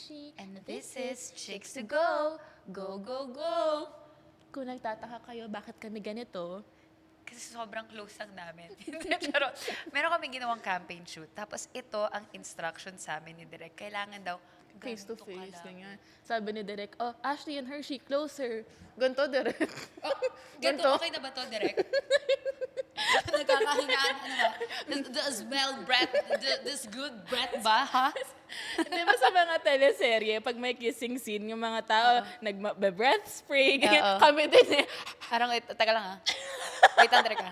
Hershey. And this is Chicks to Go. Go, go, go! Kung nagtataka kayo, bakit kami ganito? Kasi sobrang close lang namin. Charot. Meron kaming ginawang campaign shoot. Tapos ito ang instruction sa amin ni Direk. Kailangan daw Face to ganito face, kalapit. ganyan. Sabi ni Direk, oh, Ashley and Hershey, closer. Ganto, Direk. Oh, ganito, okay na ba to, Direk? Nagkakahinaan, ano ba? The smell breath, this good breath ba, ha? Di ba sa mga teleserye, pag may kissing scene, yung mga tao, nag-breath spray, ganyan. Oo. Kami din eh. Parang, taga lang ha. Wait, Andre ka.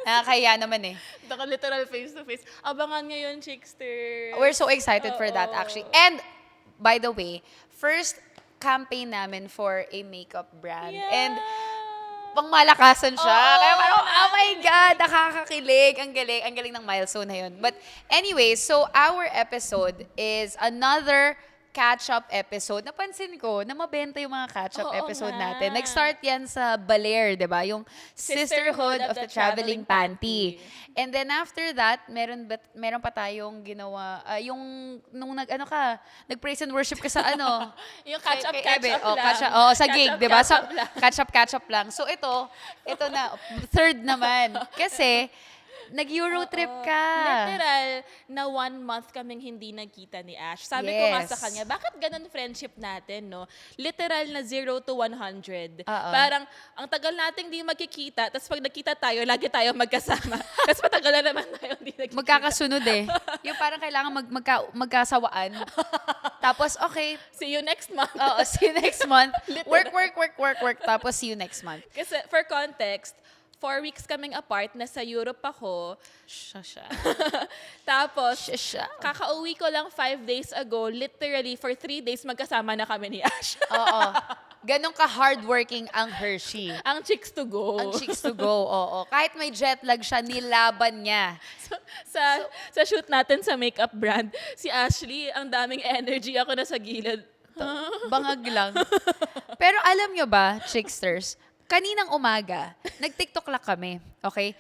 Nakakahiya naman eh. Baka literal face to face. Abangan ngayon, Chickster. We're so excited for that Oo. actually. And, by the way, first campaign namin for a makeup brand. Yeah. And, pangmalakasan siya. Oo, Kaya parang, oh my God, nakakakilig. Ang galing ng milestone na yun. But anyway, so our episode is another catch-up episode. Napansin ko na mabenta yung mga catch-up Oo episode nga. natin. Nag-start yan sa Baler, di ba? Yung Sisterhood of the Traveling Panty. And then after that, meron pa tayong ginawa, yung nung nag-praise and worship ka sa ano? Yung catch-up, Kay catch-up Ebe. Oh, lang. sa gig, Catch-up, di ba? So, catch-up lang. catch-up lang. So, ito na, third naman. Kasi, nag-Euro trip ka. Literal, na 1 month kaming hindi nagkita ni Ash. Sabi ko nga sa Yes. kanya, bakit ganun friendship natin, no? Literal na 0 to 100. Oo. Parang, ang tagal nating hindi magkikita, tapos pag nagkita tayo, lagi tayo magkasama. Tapos matagal na naman tayo hindi nagkikita. Magkakasunod eh. Yung parang kailangan magkasawaan. Tapos, okay, See you next month. oo, see you next month. Work. Tapos, see you next month. Kasi, for context, 4 weeks kaming apart, nasa Europe ako. Shasha. Tapos, Shasha. kakauwi ko lang 5 days ago, literally for 3 days magkasama na kami ni Ash. Oo. Ganon ka-hardworking ang Hershey. Ang chicks to go. Ang chicks to go, oo. Kahit may jet lag siya, nilaban niya. Sa shoot natin sa makeup brand, si Ashley, ang daming energy, ako na sa gilid. Bangag lang. Pero alam nyo ba, chicksters, kaninang umaga, nag-TikTok lang kami, okay?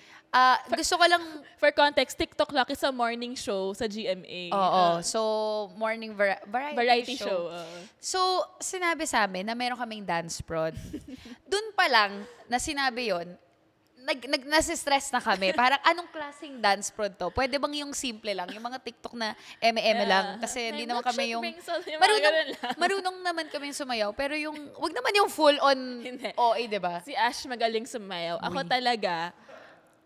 Gusto ko lang, For context, TikTok Luck is a morning show sa GMA. oo, so morning variety Variety show. So, sinabi sa amin na meron kaming dance prod. Doon pa lang, na sinabi yon, nasistress na kami. Parang, anong klaseng dance prod to? Pwede bang yung simple lang? Yung mga TikTok na eme-eme lang? Kasi hindi naman kami yung... Marunong naman kami sumayaw. Pero yung, wag naman yung full on Hindi. OA, di ba? Si Ash magaling sumayaw. Ako talaga,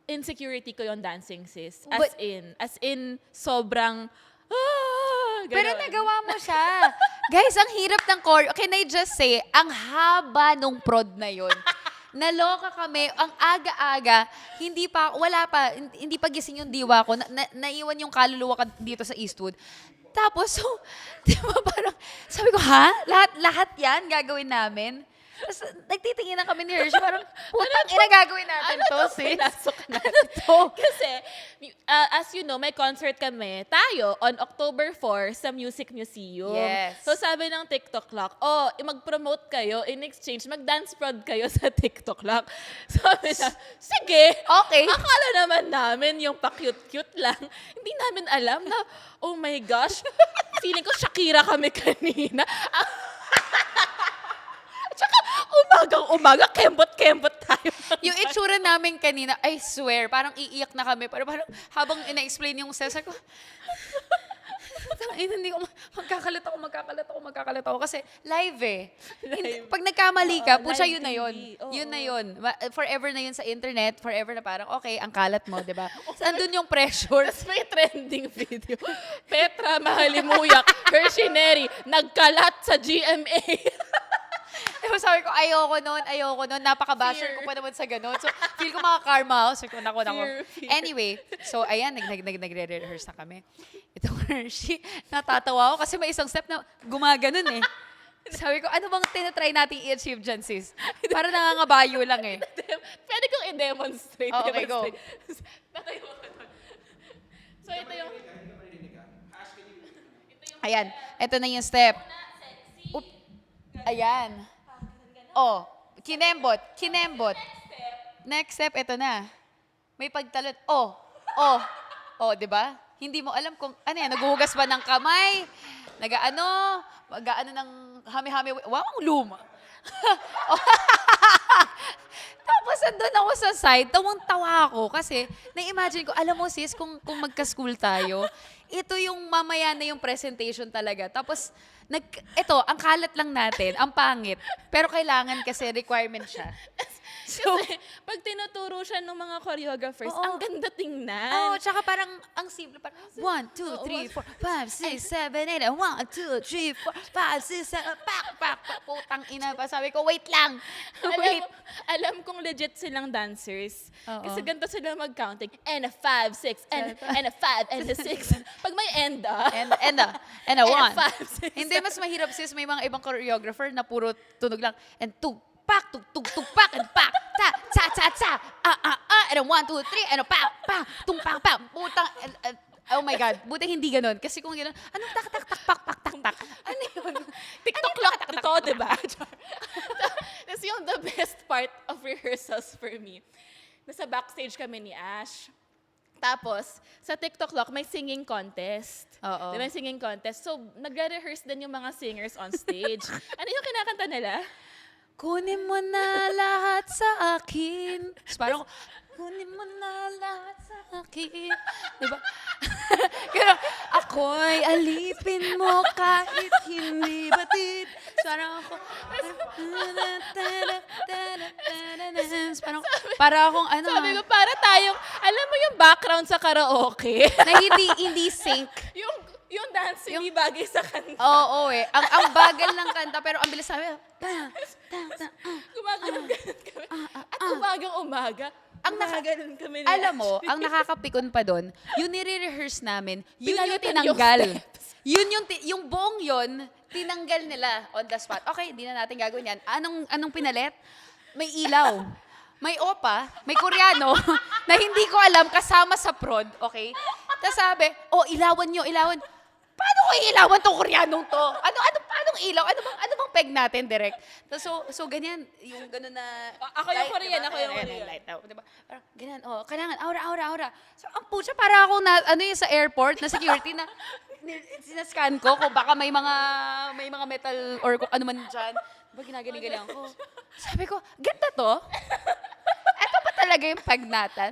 insecurity ko yung dancing, sis. But- As in, sobrang... Pero ganon. nagawa mo siya. Guys, ang hirap ng chord. Can I just say, ang haba nung prod na yun. Naloka kami, ang aga-aga, hindi pa gising yung diwa ko, naiwan yung kaluluwa ko dito sa Eastwood. Tapos, so, di ba parang, sabi ko, ha? Lahat yan gagawin namin? Tapos, nagtitingin na kami ni Hershey, parang, putang ina gagawin natin to, sis. Pinasok natin? To. Kasi, as you know, may concert kami, tayo, on October 4 sa Music Museum. Yes. So sabi ng TikTok Lock, mag-promote kayo, in exchange, mag-dance prod kayo sa TikTok Lock. Sabi na, sige. Okay. Akala naman namin yung pa-cute-cute lang. Hindi namin alam na, oh my gosh, feeling ko Shakira kami kanina. Tsaka, umaga, kembot-kembot tayo. Yung itsura namin kanina, I swear, parang iiyak na kami. Parang habang ina-explain yung sales, ko, hindi ko, magkakalat ako. Kasi live eh. Pag nagkamali ka, pucha, live yun na yun. TV. Oo. Yun na yun. Forever na yun sa internet. Forever na parang, okay, ang kalat mo, di ba? Andun yung pressure. Tapos may trending video. Petra Mahalimuyak, Hershey Neri, nagkalat sa GMA. Diba sabi ko, ayoko nun. Napaka-basher ko pa naman sa ganun. So, feel ko makakarma ako. Sabi ko, nako. Fear. Anyway, so, ayan, nagre-rehearse na kami. Itong Hershey, natatawa ako kasi may isang step na gumaganon eh. Sabi ko, ano bang tinatry nating i-achieve dyan, sis? Para nangangabayo lang eh. Pwede kong i-demonstrate. Oh, okay, go. Natayo ako nun. So, ito yung... Ayan, ito na yung step. Ayan. Oh, kinembot. Next step, ito na. May pagtalon. Oh, di ba? Hindi mo alam kung, ano yan, naghuhugas ba ng kamay? mag-ano ng hami-hami. Wow, ang luma. Tapos andun ako sa side, tawang-tawa ako kasi na-imagine ko, alam mo sis, kung magka-school tayo, ito yung mamaya na yung presentation talaga. Tapos, ang kalat lang natin, ang pangit. Pero kailangan kasi requirement siya. So, Kasi pag tinuturo siya ng mga choreographers, Oo. ang ganda tingnan. oh, tsaka parang ang simple. Parang 1, 2, 3, 4, 5, 6, 7, 8. 1, 2, 3, 4, 5, 6, 7, pak, pak, pak. Putang ina pa. Sabi ko, wait lang. Wait. Alam kong legit silang dancers. Oo. Kasi ganito sila mag-counting. And a 5, 6, and a 5, and a 6. Pag may end, And a 1. five, six, Hindi, mas mahirap sis. May mga ibang choreographer na puro tunog lang. And 2, pak, tug, pak, and pak, ta, cha, cha, cha, and a 1, 2, 3, and a pak, pak, tung, pak, pak, putang, oh my God, buti hindi ganun. Kasi kung ganun, anong tak, tak, tak, pak, pak, tak, tak, ano yun? TikTok clock ito, diba? Tapos yung the best part of rehearsals for me, nasa backstage kami ni Ash. Tapos, sa TikTok clock, may singing contest. Oo. Diba, may singing contest. So, nagre-rehearse din yung mga singers on stage. Ano yung kinakanta nila? Kunin mo na lahat sa akin. Tapos parang, kunin mo na lahat sa akin. Diba? Pero, ako'y alipin mo kahit hindi batid. Tapos parang ako, para akong ano, Sabi ko, para tayong, alam mo yung background sa karaoke? na hindi sync. yung dance hindi bagay sa kanta. Oo, eh. Ang bagal ng kanta, pero ang bilis sabi, Gumagano'n kami. At umagang umaga, gumagano'n kami ni alam mo, Ashley. ang nakakapikon pa doon, yung nire-rehearse namin, yun yung Pinalitan yung tinanggal. steps. Yun yung buong yun, tinanggal nila on the spot. Okay, hindi na natin gagawin yan. Anong pinalit? May ilaw. May opa, may koreano, na hindi ko alam, kasama sa prod, okay? Tapos sabi, ilawan nyo, ilawan. Paano ko ilawan tong koreanong to? Paanong ilaw? Ano bang peg natin, direct? Tapos so ganyan, yung gano'n na... Ako yung light, Korean, diba? ako yung Ayan, Korean. light now, diba? Parang ganyan, kailangan, aura. So, ang pucha, para ako na, yung sa airport, na security, na sinascan ko kung baka may mga metal or kung ano man dyan. Diba, ginagaling ko. Sabi ko, ganda to? Ito pa talaga yung peg natin?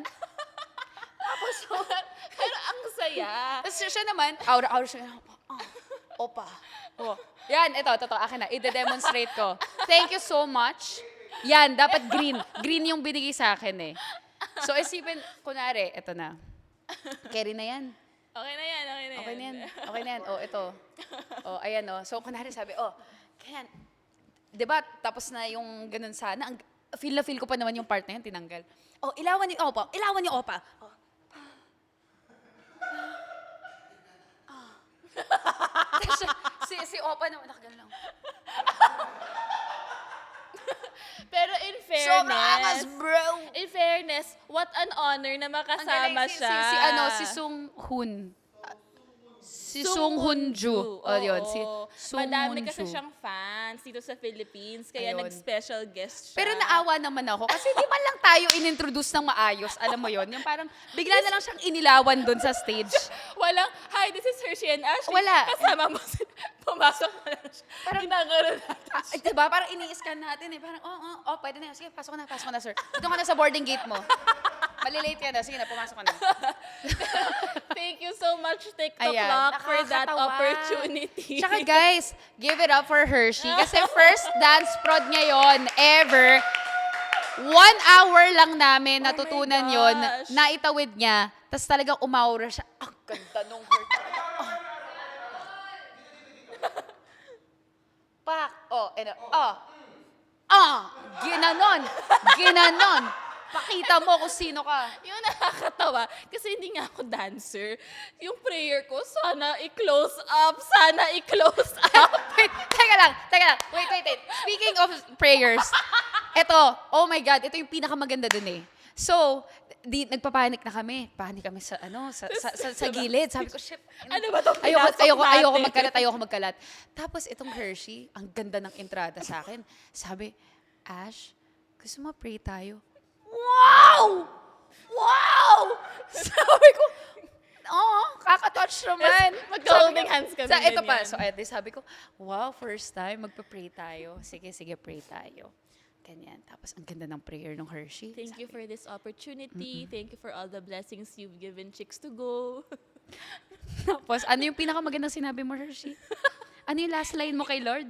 Tapos, Pero ang saya. tapos siya naman, aura siya. Opa. Oh. Yan, totoo, akin na. Ide-demonstrate ko. Thank you so much. Yan, dapat green. Green yung binigay sa akin eh. So, isipin, kunwari, eto na. Carry na yan. Okay na yan. Okay na yan. Ito. Ayan, So, kunwari sabi, ganyan. Diba, tapos na yung ganun sana. Feel ko pa naman yung part na yun, tinanggal. Ilawan niyo opa. si opa naman, nakagano lang. Pero in Sobrang angas, fairness, bro! what an honor na Ang makasama galing, siya. si Sung Hoon. Si Sung Hoonju. Yun, si Sung Madami kasi Hoonju. siyang fans dito sa Philippines, kaya Ayun. nag-special guest siya. Pero naawa naman ako kasi di man lang tayo inintroduce ng maayos. Alam mo yon, yung parang bigla na lang siyang inilawan doon sa stage. Walang, hi, this is Hershey and Ashley. Wala. Kasama mo sila. Pumasok mo lang siya. Parang- Ginagaroon natin. Diba? Parang ini-scan natin eh. Parang, pwede na. Sige, pasok ka na, sir. Dito ka na sa boarding gate mo. Malilate ka na. Sige na, pumasok ka na. Thank you so much, TikTok Ayan, Lock, for that nakakatawa. opportunity. Tsaka guys, give it up for Hershey. Kasi first dance prod niya yon ever. 1 hour lang namin natutunan yon, gosh. naitawid niya. Tapos talagang umaura siya. Ang ganda nung her talaga. Pak. Ginanon. Pakita mo kung sino ka. Yung nakakatawa, kasi hindi nga ako dancer. Yung prayer ko, sana i-close up. Wait, teka lang. Wait. Speaking of prayers, oh my God, ito yung pinakamaganda dun eh. So, nagpapanik na kami. Panik kami sa gilid. Sabi ko, shit. Ano ba itong Ayoko natin? magkalat. Tapos itong Hershey, ang ganda ng entrada sa akin. Sabi, Ash, gusto mo pray tayo? Wow! Sabi ko, Kakatouch naman. Magka-holding hands kami. So, ito pa. ganyan. So, sabi ko, wow, first time, magpa-pray tayo. Sige, pray tayo. Ganyan. Tapos, ang ganda ng prayer ng Hershey. Thank you for this opportunity. Thank you for all the blessings you've given Chicks to Go. Tapos, ano yung pinakamagandang sinabi mo, Hershey? Ano yung last line mo kay Lord?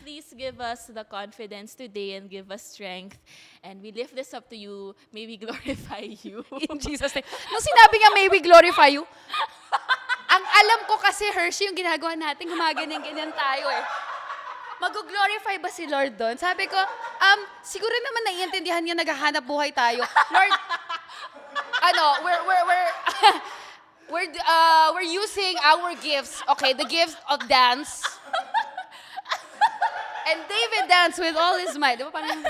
Please give us the confidence today and give us strength. And we lift this up to you. May we glorify you. In Jesus' name. Nung sinabi nga, may we glorify you, ang alam ko kasi, Hershey, yung ginagawa natin, gumaganyan-ganyan tayo eh. Mag-glorify ba si Lord doon? Sabi ko, siguro naman naiintindihan niya naghahanap buhay tayo. Lord, we're using our gifts. Okay, the gift of dance. And David danced with all his might. Di ba parang,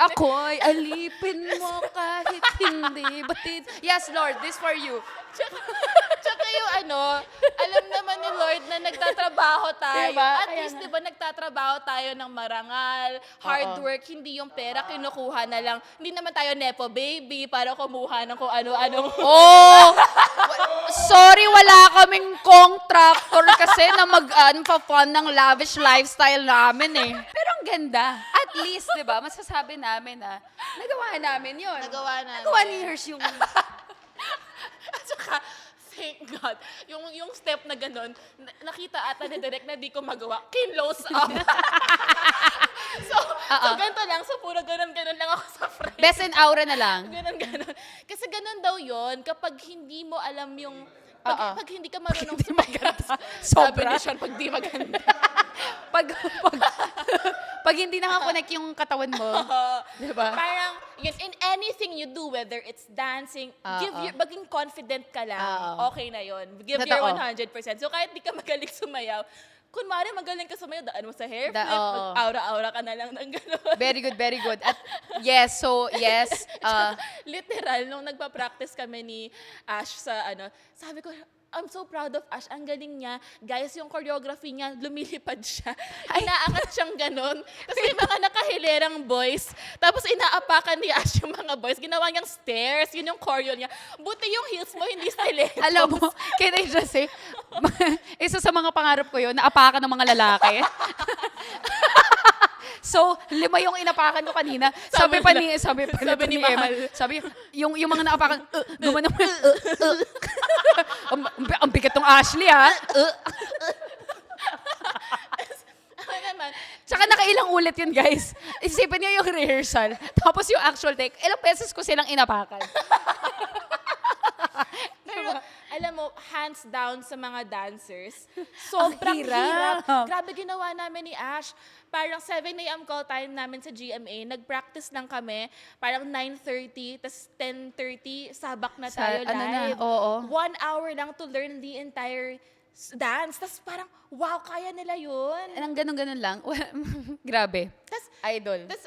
ako'y alipin mo kahit hindi batid. Yes, Lord, this for you. Tsaka yung alam naman ni Lord na nagtatrabaho tayo. Diba? At least, di ba, nagtatrabaho tayo ng marangal, hard work, hindi yung pera kinukuha na lang. Hindi naman tayo nepo baby para kumuha ng kung ano-ano. Oh! Sorry, wala kaming contractor kasi na mag-fund ng lavish lifestyle namin eh. Pero ang ganda. At least, di ba, masasabi namin na nagawa namin yun. Nagawa namin. Nagawa ni Hershey yung... At saka, thank God, yung step na ganun, nakita ata ni Direk na di ko magawa, kinlose up. so ganito lang, so puro ganun-ganun lang ako sa frame. Best in aura na lang. Ganun-ganun. Kasi ganun daw yon kapag hindi mo alam yung, pag hindi ka marunong Hindi maganda. sabi Sobra. ni Sean, pag di maganda. pag hindi nakakonect yung katawan mo, di ba? Parang, yun, in anything you do, whether it's dancing, maging confident ka lang, okay na yun. Give your Totoo. 100%. So kahit di ka magaling sumayaw, kunwari magaling ka sumayaw, daan mo sa hair flip, Oo. mag-aura-aura ka na lang ng gano'n. Very good, very good. At yes, Literal, nung nagpa-practice kami ni Ash sa sabi ko, I'm so proud of Ash. Ang galing niya. Guys, yung choreography niya, lumilipad siya. Inaangat siyang ganun. Tapos may mga nakahilerang boys. Tapos inaapakan ni Ash yung mga boys. Ginawa niyang stairs. Yun yung choreo niya. Buti yung heels mo, hindi stilettos. alam mo, can I just say, isa sa mga pangarap ko yun, naapakan ng mga lalaki. So, 5 yung inapakan ko kanina. Sabi ni Emma, Mahal. sabi, yung mga naapakan, gumanon mo, ang bigat tong Ashley, ha? Ano naman, Tsaka nakailang ulit yun, guys. Isipin niyo yung rehearsal. Tapos yung actual take, ilang beses ko silang inapakan. pero alam mo, hands down sa mga dancers, sobrang hirap. hirap. Grabe ginawa namin ni Ash. Parang 7 a.m. call time namin sa GMA. Nag-practice lang kami. Parang 9:30, tas 10:30, sabak na tayo live. oo. 1 hour lang to learn the entire dance. Tas parang, wow, kaya nila yun. Anong ganun-ganun lang. Grabe. Tas, Idol. Tapos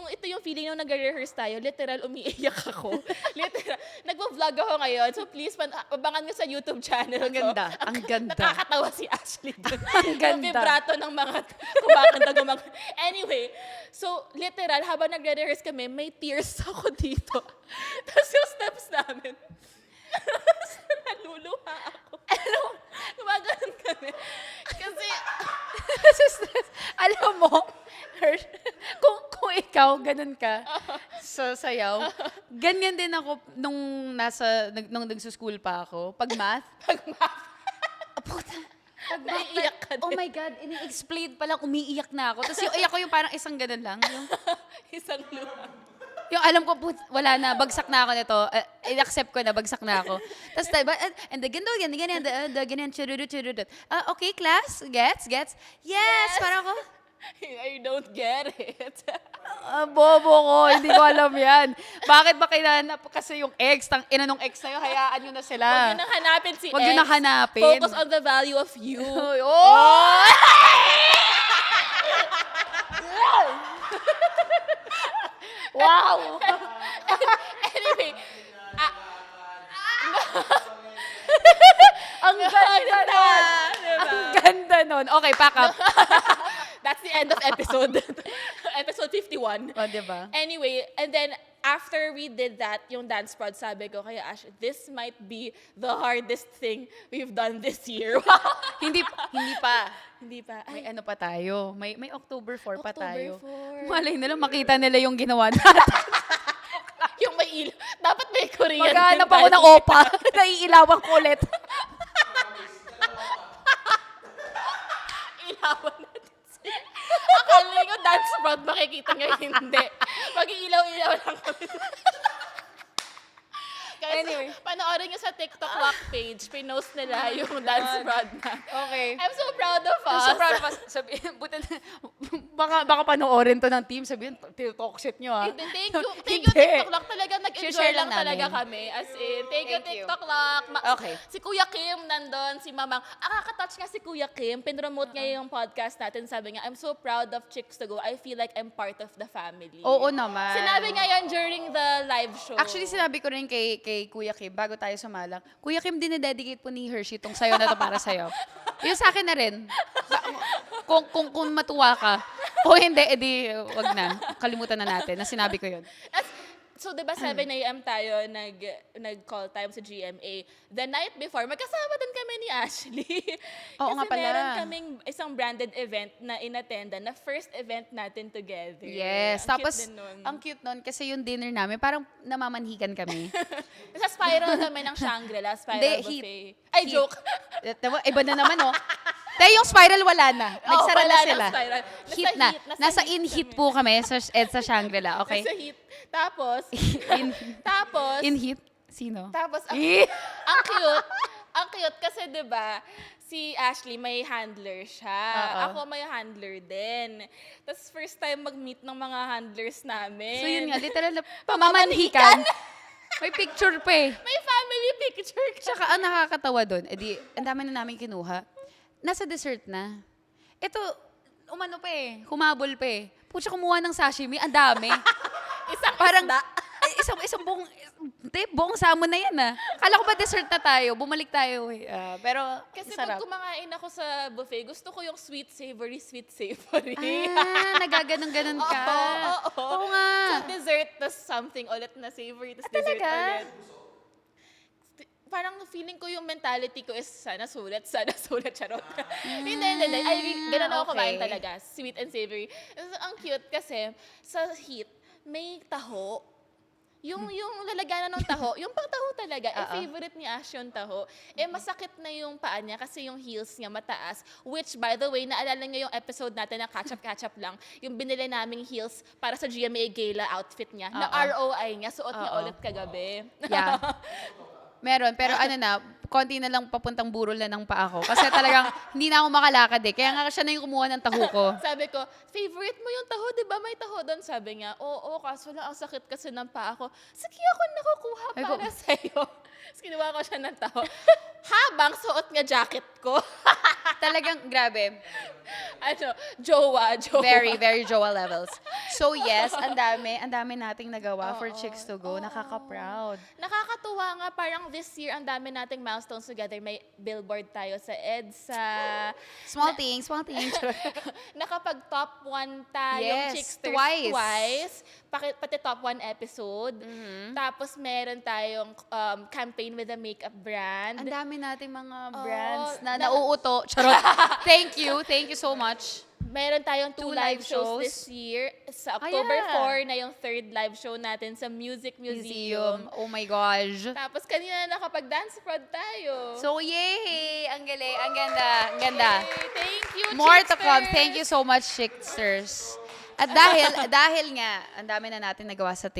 ito yung feeling nung nag-rehearse tayo, literal umiiyak ako. Literal. Nagpo-vlog ako ngayon. So please, abangan nyo sa YouTube channel. Ang ganda, ko. ang ganda. Nakakatawa si Ashley dun. Ang ganda. Yung vibrato ng mga kumakanta. Anyway, so literal, habang nagre-rehearse kami, may tears ako dito. Tapos yung steps namin, naluluha ako. Gumaganon kami. Kasi, Alam mo, kung ikaw, ganun ka sa sayaw, ganyan din ako nung nagsuschool pa ako. Pag math. Pag math, naiiyak ka din. oh my God, ini-explain pa lang, umiiyak na ako. Tapos yung iyak ko yung parang isang ganun lang. Isang luha. Yung alam ko, wala na, bagsak na ako nito. I-accept ko na, bagsak na ako. Tapos, and the ganyan, churudut. Okay, class? Gets? Yes! Parang ako, I don't get it. bobo ko, hindi ko alam yan. Bakit ba kailanap kasi yung ex, ina nung ex na yun, hayaan nyo na sila. Huwag yun nang hanapin si Huwag yun ex. nang hanapin. Focus on the value of you. Oh! Wow! Anyway, Ang ganda nun! diba? Ang ganda nun. Okay, pack up. That's the end of episode. episode 51. O, diba? Anyway, and then after we did that, yung dance prod, sabi ko, kaya Ash, this might be the hardest thing we've done this year. Hindi pa. Hindi pa. May Ay, ano pa tayo. May October 4 pa tayo. October 4. Malay nila, makita nila yung ginawa natin. Yung may ilaw. Dapat may Korean. Maghanap din ako tayo. ng opa. Naiilawan ko ulit. Ilawan natin sila. Akala ko dance prod, makikita nyo hindi. Mag-iilaw-ilaw lang kami. Guys, Anyway. panoorin nyo sa TikTok Lock page. Pinost nila yung dance prod na. Okay. I'm so proud of us. So proud of us. Buti baka panoorin to ng team. Sabihin, talk shit nyo Eh, ah. Thank you Hindi. TikTok Lock. Talaga nag-enjoy Share lang lang talaga namin. kami. As in, thank you Thank you. TikTok Lock. Okay. Si Kuya Kim nandun, si Mamang. Nakaka-touch nga si Kuya Kim. Pinromote niya yung podcast natin. Sabi niya, I'm so proud of Chicks to Go. I feel like I'm part of the family. Oo naman. Sinabi niya yan during the live show. Actually, sinabi ko rin kay Kuya Kim, bago tayo sumalang, Kuya Kim, dinededicate po ni Hershey tong sayo na to para sa'yo. Yun sa akin na rin. Kung matuwa ka. Kung hindi, edi wag na. Kalimutan na natin na sinabi ko yun. So, di ba 7 a.m. tayo nag-call time sa GMA. The night before, magkasama din kami ni Ashley. Oo nga Kasi pala. meron kaming isang branded event na inattendan, na first event natin together. Yes. Ang Tapos, cute din nun. ang cute nun kasi yung dinner namin, parang namamanhikan kami. Sa spiral kami ng Shangri-La, spiral Hindi, buffet. heat. Ay, Heat. joke. Iba na naman, oh. Tayo yung spiral, wala na. Nagsara wala na na sila. spiral. Heat na. Nasa heat in-heat kami. po kami sa Shangri-La, okay? Nasa heat. Tapos, in, tapos, in-heat? Sino? tapos, Eh. ang cute kasi 'di ba, si Ashley may handler siya. Oo. Ako may handler din. Tapos first time mag-meet ng mga handlers namin. So yun nga, literal na pamamanhikan. May picture pa eh. May family picture ka. Tsaka ang nakakatawa doon, edi, ang dami na namin kinuha. Nasa dessert na. Ito, umano pa eh, humabol pa eh. Pucha, kumuha ng sashimi, ang dami. Isang Parang, isda. isang buong, buong salmon na yan ah. Kala ko ba dessert na tayo, bumalik tayo eh. Pero, Kasi sarap. pag kumakain ako sa buffet, gusto ko yung sweet savory, sweet savory. Nagaganon-ganon ka. Oo. Oo nga. Sa dessert, tas something ulit na savory, tas dessert talaga? ulit. Parang feeling ko yung mentality ko is sana sulat, charot. Hindi. Ganun ako kumain okay. talaga. Sweet and savory. Ang cute kasi, sa heat, may taho. Yung lalaganan ng taho, yung pang taho talaga, favorite ni Ash yung taho. Masakit na yung paa niya kasi yung heels niya mataas. Which, by the way, naalala niyo yung episode natin na catch-up lang, yung binili naming heels para sa GMA Gala outfit niya, na ROI niya, suot niya ulit kagabi. Yeah. Meron, pero ano na, konti na lang papuntang burol na ng paa ko. Kasi talagang hindi na ako makalakad eh. Kaya nga siya na yung kumuha ng taho ko. Sabi ko, favorite mo yung taho, di ba? May taho doon. Sabi niya, oo, kaso lang ang sakit kasi ng paa ko. Sige ako nakukuha Ay, ko- para sa'yo. Tapos kinuha ko siya ng taho. Habang suot niya jacket ko. Talagang grabe. Jowa. Very, very Joa levels. So yes, ang dami nating nagawa for Chicks to Go. Nakaka-proud. Nakakatuwa nga, parang this year, ang dami nating milestones together. May billboard tayo sa EDSA. Small things. Nakapag-top 1 tayong Yes, Chicksters twice. Pati top 1 episode. Tapos meron tayong campaign with a makeup brand. Ang dami nating mga brands na na- nauuto. Charot. Thank you so much. Meron tayong 2 Two live live shows shows. this year. Sa Ah, October yeah. 4 na yung 3rd live show natin sa Music Museum. Oh my gosh. Tapos kanina nakapag-dance prod tayo. So yay! Ang galing, ang ganda. Yay! Thank you, More to come. Chicksters! Thank you so much, Chicksters. At dahil nga, ang dami na natin nagawa sa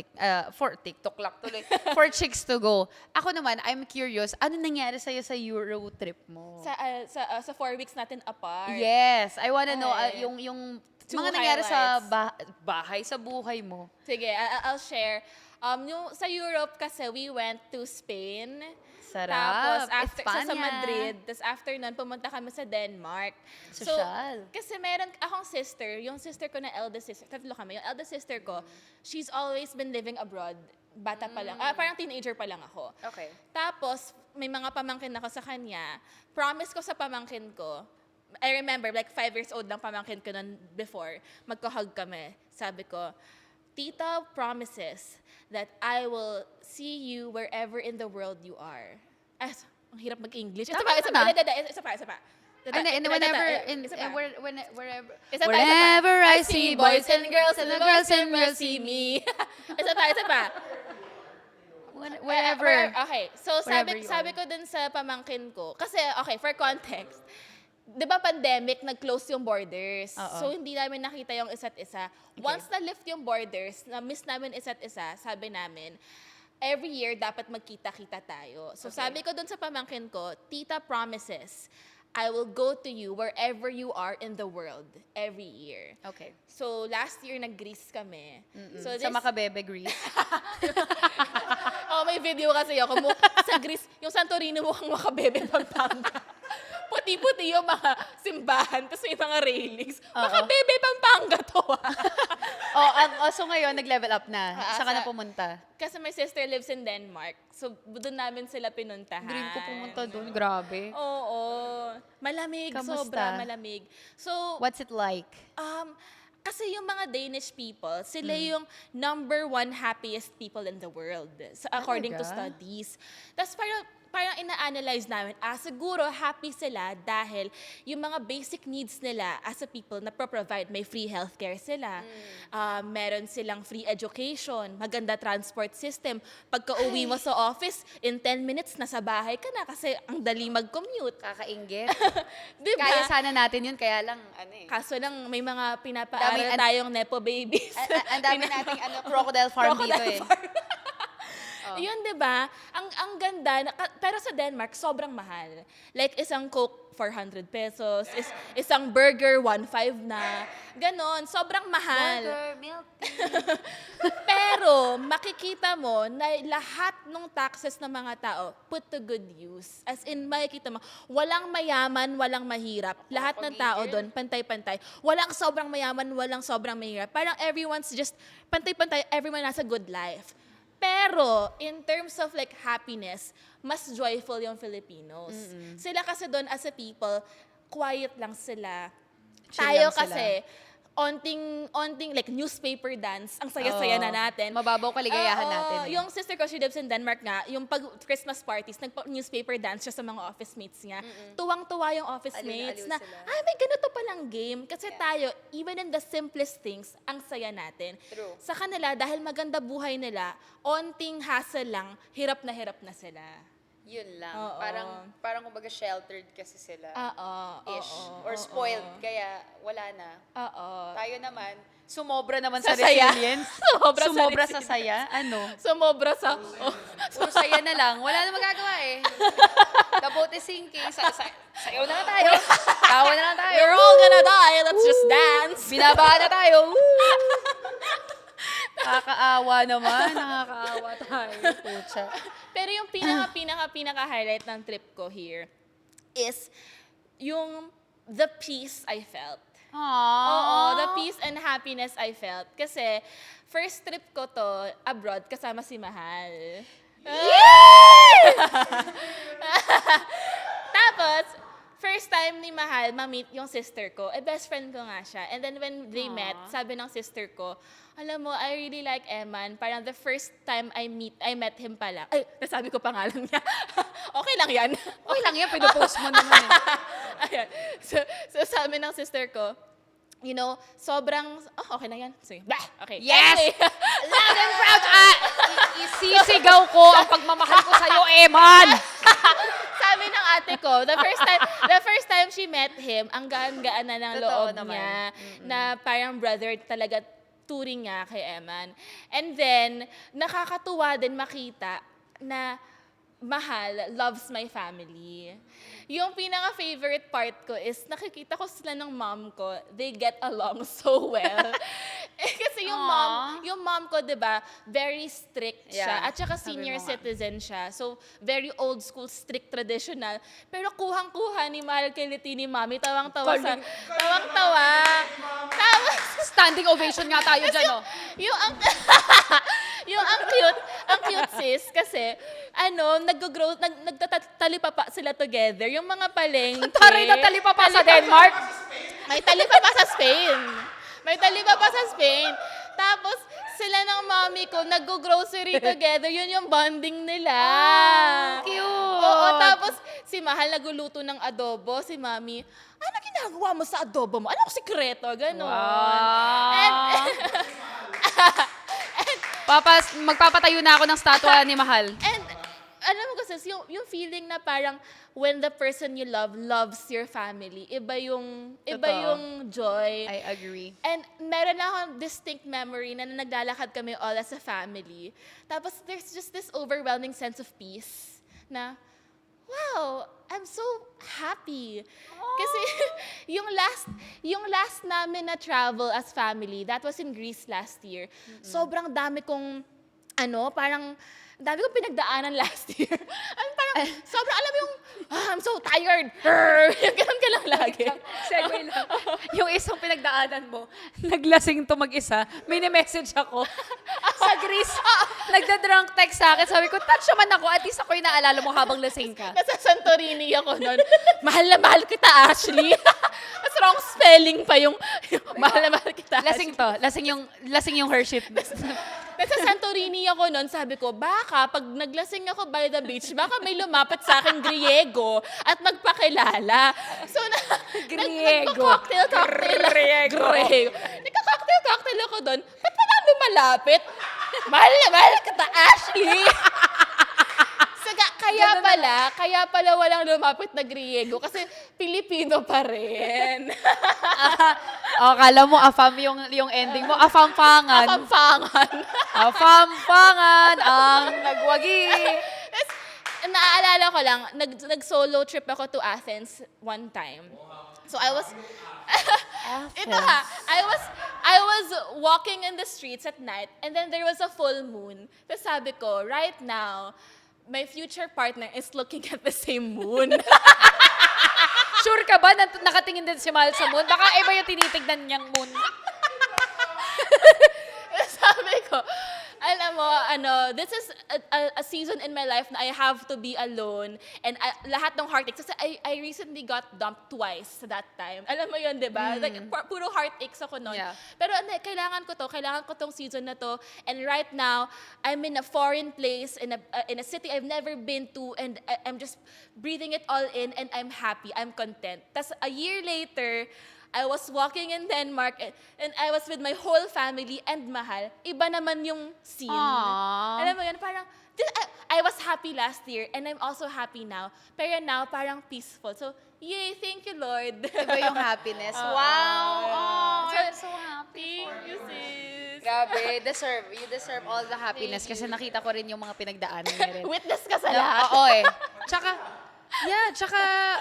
for TikTok lang tuloy, for Chicks to Go. Ako naman, I'm curious, ano nangyari sa'yo sa Euro trip mo? Sa 4 weeks natin apart. Yes, I wanna know Ay. yung Two mga nangyari sa highlights. bahay, sa buhay mo. Sige, I'll share. Yung sa Europe kasi, we went to Spain. Sarap. Tapos after sa Espanya. Madrid, tapos after nun pumunta kami sa Denmark. Sosyal. So, kasi meron akong sister, yung sister ko na eldest sister, tatlo kami, yung eldest sister ko, she's always been living abroad. Bata pa lang, parang teenager pa lang ako. Okay. Tapos, may mga pamangkin ako sa kanya. Promise ko sa pamangkin ko, I remember, like 5 years old lang pamangkin ko nun before, magka-hug kami. Sabi ko, Tita promises that I will see you wherever in the world you are. Ay, ang hirap mag-English. Isa Tama pa. na. Isa pa. And whenever, Isa pa. wherever I see boys and girls and the girls see me. Isa pa. Wherever. Okay, so Wherever you sabi ko dun sa pamangkin ko, kasi okay, for context, di ba pandemic, nag-close yung borders. Oo. So hindi namin nakita yung isa't isa. Once na-lift yung borders, na-miss namin isa't isa, sabi namin, every year dapat magkita-kita tayo. So sabi ko dun sa pamangkin ko, Tita promises, I will go to you wherever you are in the world every year. Okay. So last year nag-Greece kami. So Sa Makabebe, Greece. Oh, may video kasi ako sa Greece, yung Santorini mukhang Makabebe, Pampanga. Puti-puti yung mga simbahan, tapos may mga railings. Makabebe, Pampanga to So ngayon, nag-level up na. Saan ka na pumunta? Kasi my sister lives in Denmark. So doon namin sila pinuntahan. Dream ko pumunta doon. Grabe. Oo. Malamig, Kamusta? sobra malamig. So, What's it like? kasi yung mga Danish people, sila yung #1 happiest people in the world, according to Talaga? studies. Tapos parang ina-analyze namin, siguro happy sila dahil yung mga basic needs nila as a people na provide, may free healthcare sila, meron silang free education, maganda transport system. Pagka uwi mo sa office, in 10 minutes nasa bahay ka na kasi ang dali mag-commute. Kakaingit. Diba? Kaya sana natin yun, kaya lang, Kaso lang may mga pinapaaral tayong nepo babies. Ang dami nating crocodile farm dito eh. Yun, di ba? Ang ganda. Pero sa Denmark, sobrang mahal. Like, isang Coke, 400 pesos. Isang burger, 1.5 na. Ganon. Sobrang mahal. Burger, milk Pero, makikita mo na lahat ng taxes ng mga tao put to good use. As in, makikita mo, walang mayaman, walang mahirap. Lahat ng tao doon, pantay-pantay. Walang sobrang mayaman, walang sobrang mahirap. Parang everyone's just pantay-pantay, everyone has a good life. Pero, in terms of like happiness, mas joyful yung Filipinos. Sila kasi doon as a people, quiet lang sila. Chill Tayo lang sila. kasi, onting like newspaper dance, ang saya-saya na natin. Mababaw kaligayahan Oo, natin eh. Yung sister ko, she lives in Denmark nga, yung pag Christmas parties, nagpa-newspaper dance siya sa mga office mates niya. Tuwang-tuwa yung office Aliw na mates aliw na, sila. may ganito palang game. Kasi tayo, even in the simplest things, ang saya natin. True. Sa kanila, dahil maganda buhay nila, onting hassle lang, hirap na sila. Yun lang. Oo. Parang kumbaga sheltered kasi sila. Ish. Or spoiled. Kaya wala na. Oo. Tayo naman, sumobra naman sa Sa saya. resilience. Sumobra sa sa saya. Ano? Sumobra sa... Puro saya na lang. Wala na magagawa eh. The boat is sinking. Sayaw na lang tayo. Tawa na lang tayo. We're all gonna die, let's just dance. Binabaan na tayo. Nakakaawa naman. Nakakaawa tayo. Pucha. Pero yung pinaka-highlight ng trip ko here is yung the peace I felt. Oo, the peace and happiness I felt. Kasi first trip ko to abroad kasama si Mahal. Tapos, first time ni Mahal ma-meet yung sister ko. Best friend ko nga siya. And then when they met, sabi ng sister ko, alam mo, I really like Eman. Parang the first time I met him pala. Ay, nasabi ko pangalan niya. Okay lang yan. Okay lang yan. Pinopost mo naman eh. Ayan. So sabi ng sister ko, you know, sobrang, okay na yan. Sige. Bah! Okay. Yes! Anyway. Loud and proud! Isisigaw ko ang pagmamahal ko sa'yo, Eman! Sabi ng ate ko, the first time she met him, ang gaan-gaan na ng Totoo loob naman. niya, na parang brother talaga turing nga kay Eman. And then, nakakatuwa din makita na Mahal loves my family. Yung pinaka-favorite part ko is nakikita ko sila ng mom ko, they get along so well. Kasi yung mom ko, 'di ba, very strict siya. Yeah, At saka sabi senior mo nga. citizen siya. So, very old school, strict, traditional. Pero kuhang-kuha ni Mahal kay Liti ni Mami. Tawang-tawa sa... Tawang-tawa. Tapos, Standing ovation nga tayo dyan, oh. Yung ang cute sis, kasi, nag-grow, nagtatalipa pa sila together. Yung mga palengke. Taray na talipa pa sa Denmark. May talipa pa sa Spain. May talipa pa sa Spain. Tapos, sila ng mommy ko, nag-grocery together. Yun yung bonding nila. Cute. Oo, tapos si Mahal nagluluto ng adobo, si Mami, ano ginagawa mo sa adobo mo? Anong sikreto? Ganon. Wow. Magpapatayo na ako ng statwa ni Mahal. And alam mo kasi, yung feeling na parang when the person you love loves your family, iba yung joy. I agree. And meron akong distinct memory na naglalakad kami all as a family. Tapos there's just this overwhelming sense of peace na, wow, I'm so happy. Kasi yung last namin na travel as family, that was in Greece last year. Sobrang dami kong, parang, dami kong pinagdaanan last year. Parang, sobrang, alam mo yung, I'm so tired. Yung ganun ka lang lagi. Segue lang. Yung isang pinagdaanan mo, naglasing to mag-isa, may message ako. Sa Greece, nagda-drunk text sa akin. Sabi ko, touch naman ako. At least ako yung naalala mo habang lasing ka. Nasa Santorini ako noon. Mahal na mahal kita, Ashley. Mas wrong spelling pa yung mahal na mahal kita, Lasing to. Lasing yung Hershey. Nasa Santorini ako noon, sabi ko, baka pag naglasing ako by the beach, baka may lumapat sa akin Griego at magpakilala. So, Griego. Griego. Nagka-cocktail ako doon. Ba't pala lumalapit? Mahal na mahal kita, Ashley. So, kaya pala walang lumapit na Griego kasi Pilipino pa rin. Kala mo, afam yung ending mo. Afampangan. Afampangan ang nagwagi. Tapos, naaalala ko lang, nag-solo trip ako to Athens one time. So I was, I was walking in the streets at night and then there was a full moon. Tapos sabi ko, right now, my future partner is looking at the same moon. Sure ka ba na nakatingin din si Mahal sa moon? Baka iba yung tinitignan niyang moon. Sabi ko, alam mo, this is a season in my life na I have to be alone and lahat ng heartaches. Kasi I recently got dumped twice that time. Alam mo yun, di ba? Like, puro heartaches ako noon. Yeah. Pero kailangan ko tong season na to. And right now, I'm in a foreign place, in a city I've never been to, and I'm just breathing it all in, and I'm happy, I'm content. Tas a year later, I was walking in Denmark and I was with my whole family and Mahal. Iba naman yung scene. Aww. Alam mo yun, parang, I was happy last year and I'm also happy now. Pero now, parang peaceful. So, yay, thank you, Lord. Iba yung happiness. Wow! Oh, I'm so happy. Thank you, sis. Grabe, you deserve all the happiness kasi nakita ko rin yung mga pinagdaanan niya rin. Witness ka sa lahat. Oo eh. Tsaka,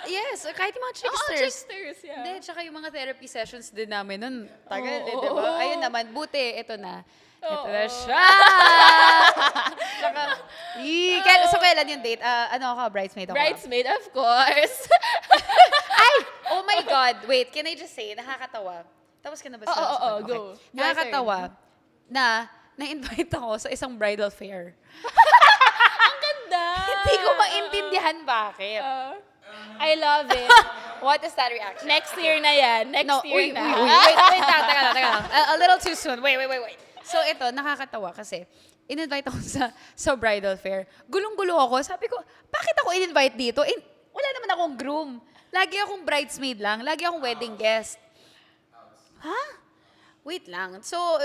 yes, kahit yung mga tricksters. Tricksters, yeah. Hindi, tsaka yung mga therapy sessions din namin nun. Tagal, di ba? Ayun naman, buti, ito na. Ito na siya! Tsaka, so kailan yung date? Ano ako, bridesmaid ako? Bridesmaid, of course. Ay! Oh my God! Wait, can I just say, nakakatawa. Tapos ka na ba sa Oo, go. Nakakatawa na na-invite ako sa isang bridal fair. Ang ganda! Hindi ko maintindihan bakit. I love it. What is that reaction? Next year na yan. Next year na. Wait, teka lang. A little too soon. Wait. So ito, nakakatawa kasi in-invite ako sa bridal fair. Gulong-gulo ako. Sabi ko, bakit ako in-invite dito? Wala naman akong groom. Lagi akong bridesmaid lang. Lagi akong wedding guest. Ha? Wait lang. So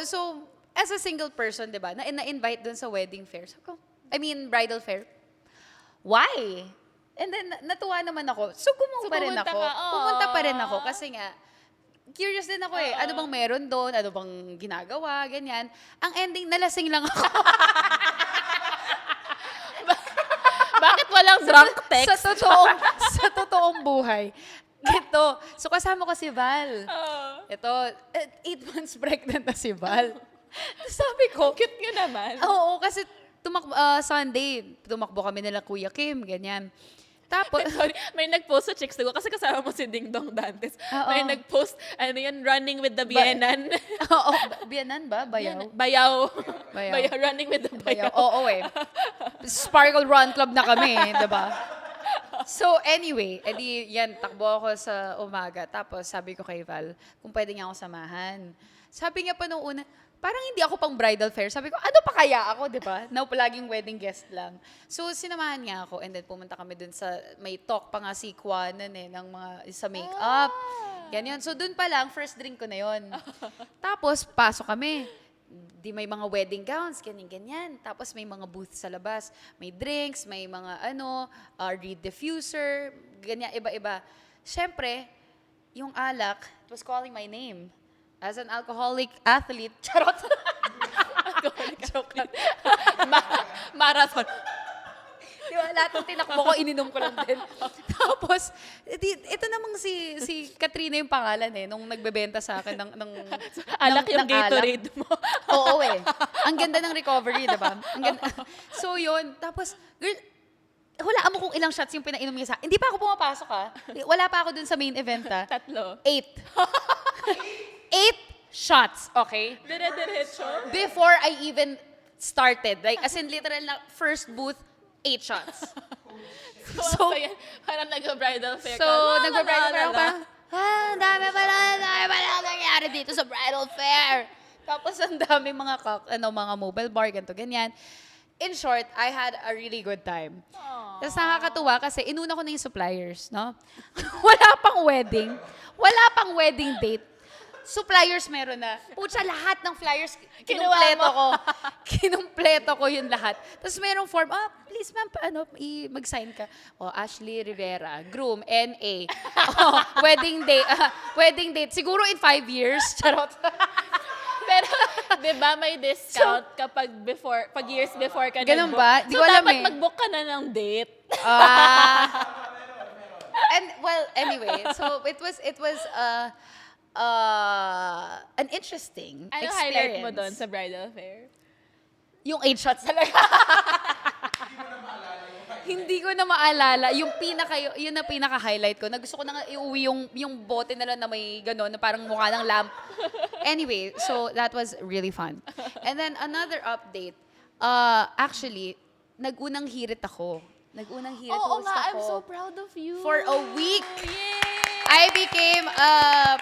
as a single person, di ba, na-invite dun sa wedding fair. Bridal fair. Why? And then, natuwa naman ako. So, pumunta pa rin ako. Kasi nga, curious din ako eh. Ano bang meron doon? Ano bang ginagawa? Ganyan. Ang ending, nalasing lang ako. Bakit walang drunk text? Sa totoong buhay. Ito. So, kasama ko si Val. Ito, 8 months pregnant na si Val. Sabi ko, Cute nga naman. oo, kasi Sunday, tumakbo kami nila Kuya Kim, ganyan. Tapos, Sorry, may nag-post sa Chicks to Go kasi kasama mo si Ding Dong Dantes. Oo. May nag-post, ano yun, running with the Bienan. oo, Biyanan ba? Bayaw? Bayaw. Bayaw. Bayaw, running with the Bayaw. Bayaw. Oo eh. Sparkle Run Club na kami, di ba? So anyway, edi yan, takbo ako sa umaga. Tapos sabi ko kay Val, kung pwede niya ako samahan. Sabi niya pa nung una, parang hindi ako pang bridal fair. Sabi ko, ano pa kaya ako, di ba? Na palaging wedding guest lang. So sinamahan niya ako and then pumunta kami dun sa, may talk pa nga si Kwan nun eh, ng mga, sa makeup. Ganyan. So dun pa lang, first drink ko na yon. Tapos pasok kami. Di may mga wedding gowns, ganyan-ganyan. Tapos may mga booths sa labas. May drinks, may mga reed diffuser, ganyan, iba-iba. Siyempre, yung alak, it was calling my name. As an alcoholic athlete, charot. Joke lang. Marathon. Di ba, lahat ng tinakbo ko, ininom ko lang din. Tapos, ito namang si Katrina yung pangalan eh, nung nagbebenta sa akin ng Alak yung ng Gatorade mo. Oo eh. Ang ganda ng recovery, di ba? Ang ganda. So yun, tapos, girl, hulaan mo kung ilang shots yung pinainom niya sa akin. Hindi pa ako pumapasok Wala pa ako dun sa main event 3. 8 shots, okay? Dire-diretso. Before I even started. Like, as in literal na first booth, 8 shots. So, parang nag-bridal fair ka. So, nagpa-bridal fair ako la, la, la. parang, ang dami pala nangyari dito sa bridal fair. Tapos, ang dami mga, mga mobile bar, ganito, ganyan. In short, I had a really good time. Tapos nakakatuwa kasi inuna ko na yung suppliers, no? Wala pang wedding date. Suppliers meron na. Pucha, lahat ng flyers, kinumpleto ko. Kinumpleto ko yun lahat. Tapos merong form, please ma'am, mag-sign ka. Ashley Rivera, groom, NA. Wedding date. Siguro in 5 years. Charot. Pero, di ba may discount kapag pag years before ka Ganun nag-book? ba? Di So, ko alam dapat eh. mag-book ka na ng date. And well, anyway, so it was an interesting Ano experience. highlight mo doon sa bridal fair? Yung 8 shots talaga. Hindi ko na maalala. Yun na pinaka-highlight ko. Na gusto ko na nga iuwi yung bote na lang na may gano'n, na parang mukha ng lamp. Anyway, so that was really fun. And then another update. Actually, nag-unang hirit ako. Oo host nga, ako. I'm so proud of you. For a week. Yay! I became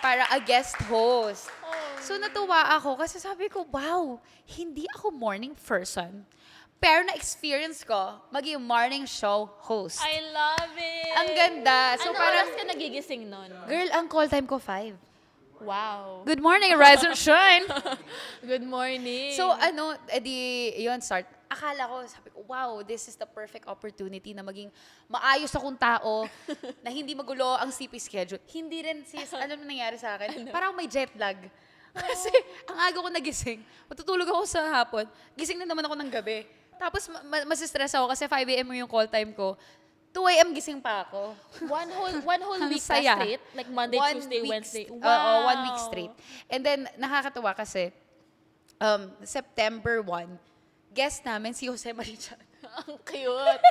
para a guest host. Oh. So natuwa ako kasi sabi ko, wow, hindi ako morning person. Pero na-experience ko maging morning show host. I love it! Ang ganda. So ano parang, oras ka nagigising nun? girl, ang call time ko 5. Wow. Good morning, rise and shine. Good morning. So yun, start. Akala ko, sabi ko, wow, this is the perfect opportunity na maging maayos akong tao, na hindi magulo ang CP schedule. Hindi rin, sis, ano nangyari sa akin? Parang may jet lag. Kasi, ang aga ko nagising, matutulog ako sa hapon, gising na naman ako ng gabi. Tapos, masistress ako kasi 5 a.m. yung call time ko. 2 a.m. gising pa ako. One whole Ang week ka saya. straight? Like Monday, 1 Tuesday, week Wednesday? st- Wow. Oo, 1 week straight. And then, nakakatuwa kasi, September 1, guest namin si Jose Maricha. Ang cute.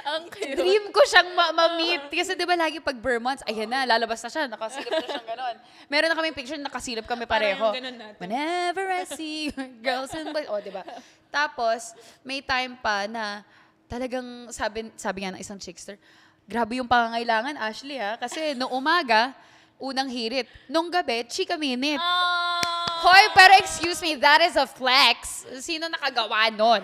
Ang cute. Dream ko siyang ma-meet. Kasi di ba lagi pag Vermonts, ayan na, lalabas na siya, nakasilip na siyang ganon. Meron na kaming picture, nakasilip kami pareho. Parang ganon natin. Whenever I see girls and boys. O, di ba? Tapos, may time pa na talagang sabi nga ng isang chickster, grabe yung pangangailangan, Ashley ha. Kasi noong umaga, unang hirit. Nung gabi, chika minute. Hoy, pero excuse me, that is a flex. Sino nakagawa nun?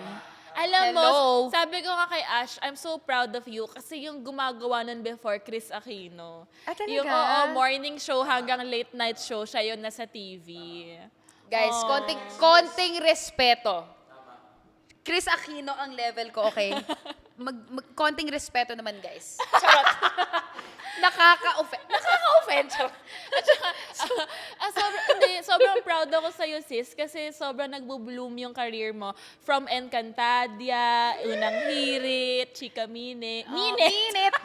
Alam mo, Hello? sabi ko nga kay Ash, I'm so proud of you kasi yung gumagawa nun before, Chris Aquino. Talaga? Yung morning show hanggang late night show, siya yun nasa TV. Guys, konting respeto. Chris Aquino ang level ko, okay? Konting respeto naman, guys. Charot. Nakaka-offend. Sobrang proud ako sa'yo, sis, kasi sobrang nagbo-bloom yung career mo. From Encantadia, Unang Hirit, Chika Mine. Minute.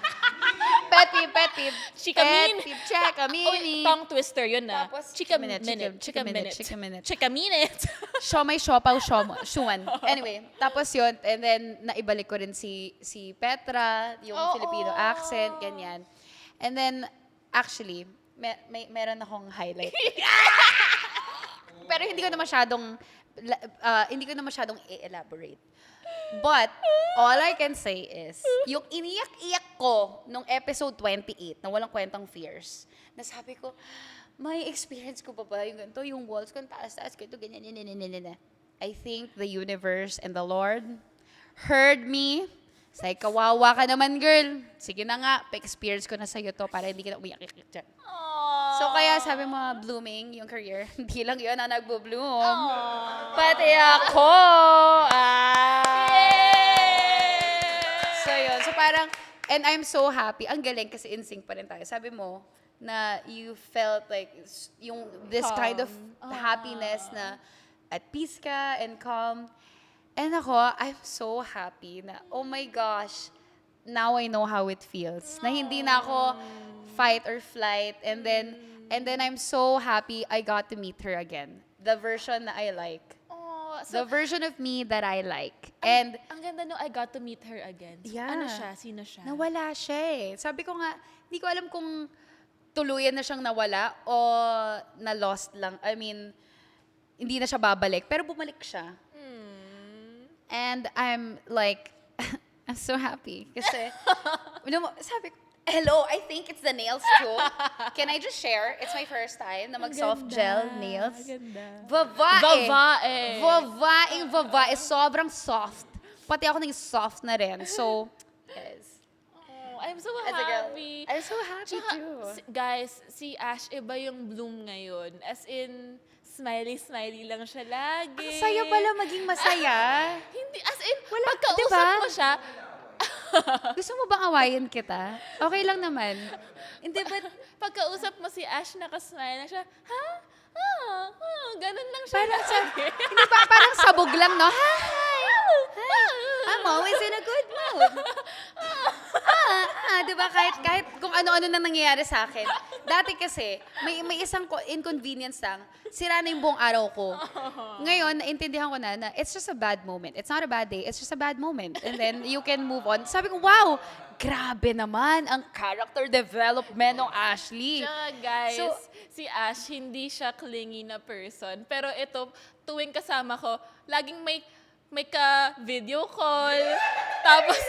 Pet pet peeve. Chika mean. Pet peeve, chika meanie. Tongue twister yun na. Tapos, Chika chika minute, minute. chika Chika minute. chika minute. Chika minute. Siomay, siopaw, shuan. Anyway, tapos yun, and then naibalik ko rin si Petra, yung Oo. Filipino accent, ganyan. And then, actually, meron akong highlight. Pero hindi ko na masyadong i-elaborate. But, all I can say is, yung iniyak-iyak ko nung episode 28, na walang kwentang fears, nasabi ko, may experience ko pa ba yung ganito, yung walls ko, taas-taas, ganito, ganyan. I think the universe and the Lord heard me. Say, kawawa ka naman, girl. Sige na nga, pa-experience ko na sa'yo to para hindi ka na umiyak-iyak dyan. So, kaya sabi mo, blooming yung career. Hindi lang yun ang nagbo-bloom. Pati ako. So, yun. So, parang, and I'm so happy. Ang galing kasi in sync pa rin tayo. Sabi mo, na you felt like, yung this kind of happiness na at peace ka and calm. And ako, I'm so happy na, oh my gosh, now I know how it feels. Na hindi na ako fight or flight. And then I'm so happy I got to meet her again. The version na I like. Oh, The so, version of me that I like. And ang ganda no, I got to meet her again. So, Yeah. ano siya? Sino siya? nawala siya eh. Sabi ko nga, hindi ko alam kung tuluyan na siyang nawala o na-lost lang. I mean, hindi na siya babalik. Pero bumalik siya. And I'm like, I'm so happy. Kasi, sabi ko, hello, I think it's the nails too. Can I just share? It's my first time na mag-soft gel nails. Ganda. Babae. Babae. Babae. Sobrang soft. Pati ako naging soft na rin. So, yes. Oh, I'm so As a girl, happy. I'm so happy Tsaka, too. guys, si Ash, iba yung bloom ngayon. As in, smiley lang siya lagi. Ang saya pala maging masaya. Hindi, as in, Wala, pagkausap diba? mo siya, Gusto mo bang awayin kita? Okay lang naman. hindi ba, pagkausap mo si Ash, nakasmile na siya, ha? Ganun lang siya. Parang lagi. Hindi ba parang sabog lang, no? Hi! I'm always in a good mood. Diba? Kahit kung ano-ano na nangyayari sa akin. Dati kasi, may isang inconvenience lang, sira na yung buong araw ko. Ngayon, naintindihan ko na it's just a bad moment. It's not a bad day, it's just a bad moment. And then, you can move on. Sabi ko, wow, grabe naman ang character development ng Ashley. Tsaka guys, So, si Ash, hindi siya clingy na person. Pero ito, tuwing kasama ko, laging may ka-video call. Tapos,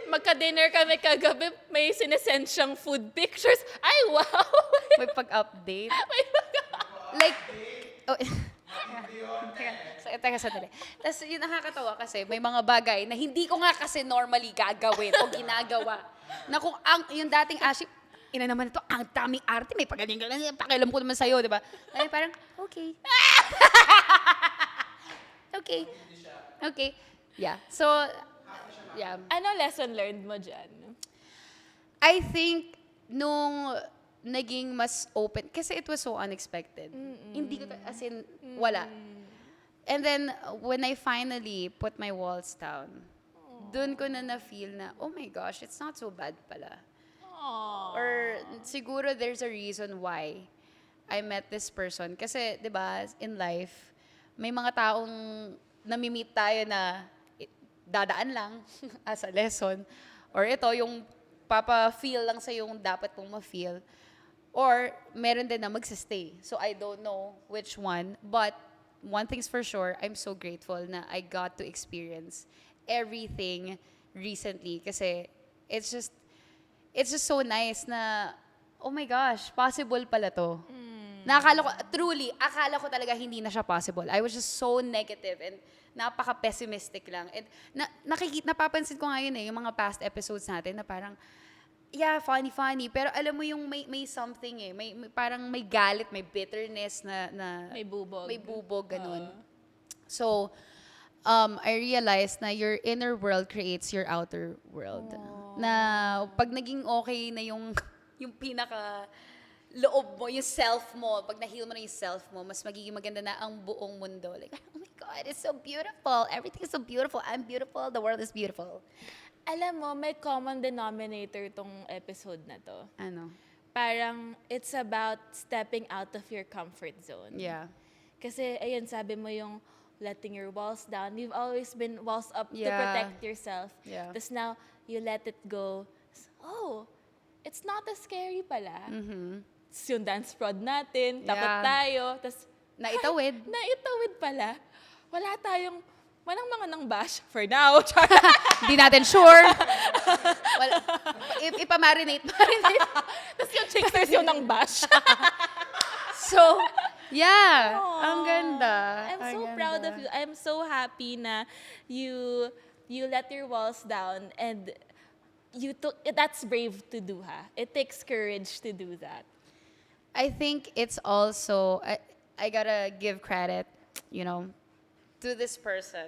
magka-dinner kami kagabi, may sinesend siyang food pictures. Ay, wow! May pag-update. May Like, oh, teka, sandali. Tapos yung nakakatawa kasi, may mga bagay na hindi ko nga kasi normally gagawin o ginagawa. Na kung yung dating Ashley, ina naman ito, ang daming arte, may pagaling-galing, pakialam ko naman sa'yo, di ba? Ay, parang, okay. Okay. Yeah. So, yeah. Ano lesson learned mo dyan? I think, nung naging mas open, kasi it was so unexpected. Hindi ko, as in, wala. And then, when I finally put my walls down, dun ko na na-feel na, oh my gosh, it's not so bad pala. Aww. Or siguro there's a reason why I met this person. Kasi, di ba, in life, may mga taong nami-meet tayo na dadaan lang as a lesson. Or ito, yung papa-feel lang sa yung dapat mong ma-feel. Or meron din na magsistay. So I don't know which one. But one thing's for sure, I'm so grateful na I got to experience everything recently. Kasi it's just so nice na, oh my gosh, possible pala to. Akala ko talaga hindi na siya possible. I was just so negative and napaka-pessimistic lang. And napapansin ko ngayon yung mga past episodes natin na parang, yeah, funny. Pero alam mo yung may something may parang may galit, may bitterness na May bubog. May bubog, ganun. So, I realized na your inner world creates your outer world. Na pag naging okay na yung pinaka loob mo, yung self mo, pag na-heal mo na yung self mo, mas magiging maganda na ang buong mundo. Like, oh my God, it's so beautiful. Everything is so beautiful. I'm beautiful. The world is beautiful. Alam mo, may common denominator tong episode na to. Ano? Parang it's about stepping out of your comfort zone. Yeah. Kasi, ayun, sabi mo yung letting your walls down. You've always been walls up to Yeah. protect yourself. Yeah. Tapos now, you let it go. Oh, it's not as scary pala. Tapos yung dance prod natin, takot Yeah. tayo. Tapos, Naitawid. naitawid pala. Walang mga nang bash for now. Hindi natin sure. Well, ipamarinate. Tapos yung chicksters yung nang bash. So, yeah. Ang ganda. I'm Ang so ganda. proud of you. I'm so happy na you let your walls down and that's brave to do, ha? It takes courage to do that. I think it's also, I gotta give credit, to this person.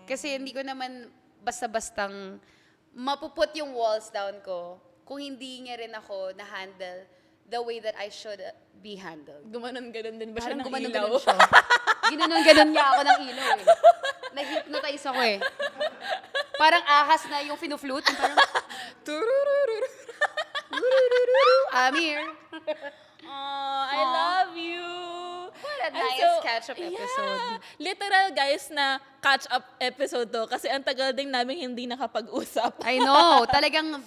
Kasi hindi ko naman basta-bastang mapuput yung walls down ko kung hindi niya rin ako na-handle the way that I should be handled. Gumanon-ganon din ba siya Parang ng gumanon-ganon ilaw? siya. Ginanon-ganon niya ako ng ilaw eh. Nag-hypnotize ako eh. Parang ahas na yung finu-flute. Parang, Tururururu. I'm here. Oh, I love you. What a I'm nice catch-up episode. Yeah. Literal, guys, na catch-up episode to. Kasi ang tagal din namin hindi nakapag-usap. I know. Talagang,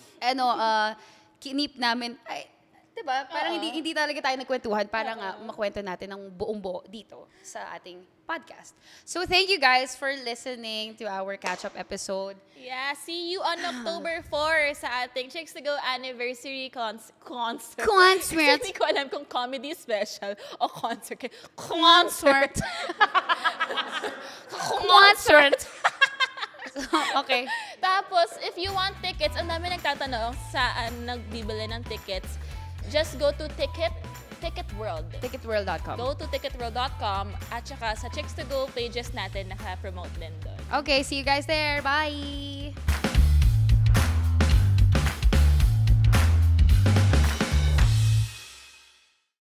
kinip namin. Ay, diba? Parang hindi talaga tayo nagkwentuhan para nga makwento natin ng buong-buo dito sa ating podcast. So, thank you guys for listening to our catch-up episode. Yeah, see you on October 4 sa ating Chicks to Go anniversary concert. Concert. Hindi ko alam kung comedy special o concert. Concert. Concert. Okay. Tapos, if you want tickets, ang dami nagtatanong saan nagbibili ng tickets. Just go to Ticket World. Ticketworld.com. Go to ticketworld.com at saka sa Chicks to Go pages natin naka-promote din doon. Okay, see you guys there. Bye!